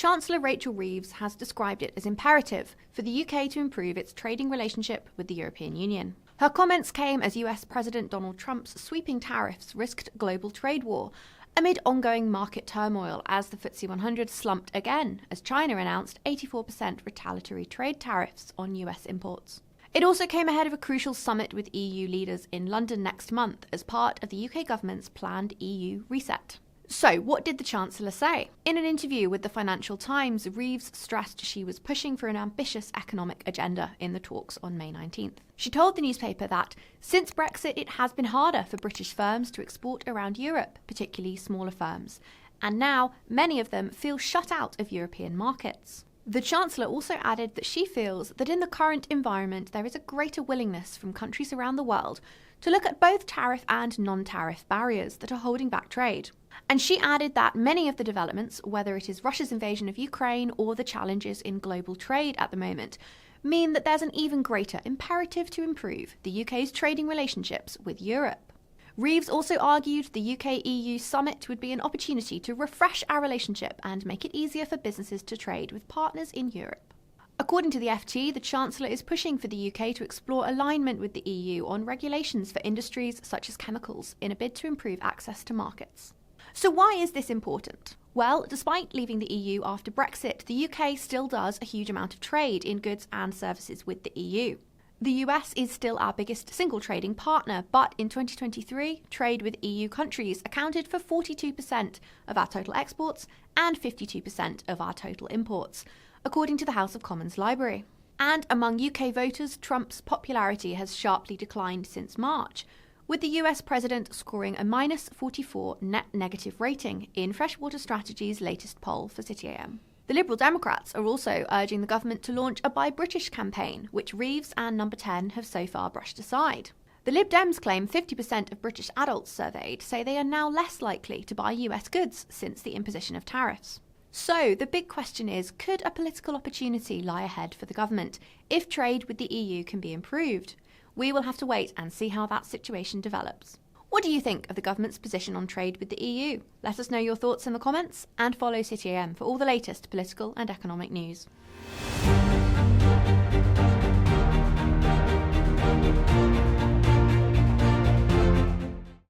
Chancellor Rachel Reeves has described it as imperative for the UK to improve its trading relationship with the European Union. Her comments came as US President Donald Trump's sweeping tariffs risked global trade war amid ongoing market turmoil as the FTSE 100 slumped again as China announced 84% retaliatory trade tariffs on US imports. It also came ahead of a crucial summit with EU leaders in London next month as part of the UK government's planned EU reset. So, what did the Chancellor say? In an interview with the Financial Times, Reeves stressed she was pushing for an ambitious economic agenda in the talks on May 19th. She told the newspaper that, since Brexit, it has been harder for British firms to export around Europe, particularly smaller firms, and now many of them feel shut out of European markets. The Chancellor also added that she feels that in the current environment there is a greater willingness from countries around the world to look at both tariff and non-tariff barriers that are holding back trade. And she added that many of the developments, whether it is Russia's invasion of Ukraine or the challenges in global trade at the moment, mean that there's an even greater imperative to improve the UK's trading relationships with Europe. Reeves also argued the UK-EU summit would be an opportunity to refresh our relationship and make it easier for businesses to trade with partners in Europe. According to the FT, the Chancellor is pushing for the UK to explore alignment with the EU on regulations for industries such as chemicals in a bid to improve access to markets. So why is this important? Well, despite leaving the EU after Brexit, the UK still does a huge amount of trade in goods and services with the EU. The US is still our biggest single trading partner, but in 2023, trade with EU countries accounted for 42% of our total exports and 52% of our total imports, according to the House of Commons Library. And among UK voters, Trump's popularity has sharply declined since March, with the US president scoring a -44 net negative rating in Freshwater Strategy's latest poll for City AM. The Liberal Democrats are also urging the government to launch a Buy British campaign, which Reeves and Number 10 have so far brushed aside. The Lib Dems claim 50% of British adults surveyed say they are now less likely to buy US goods since the imposition of tariffs. So the big question is, could a political opportunity lie ahead for the government if trade with the EU can be improved? We will have to wait and see how that situation develops. What do you think of the government's position on trade with the EU? Let us know your thoughts in the comments and follow City AM for all the latest political and economic news.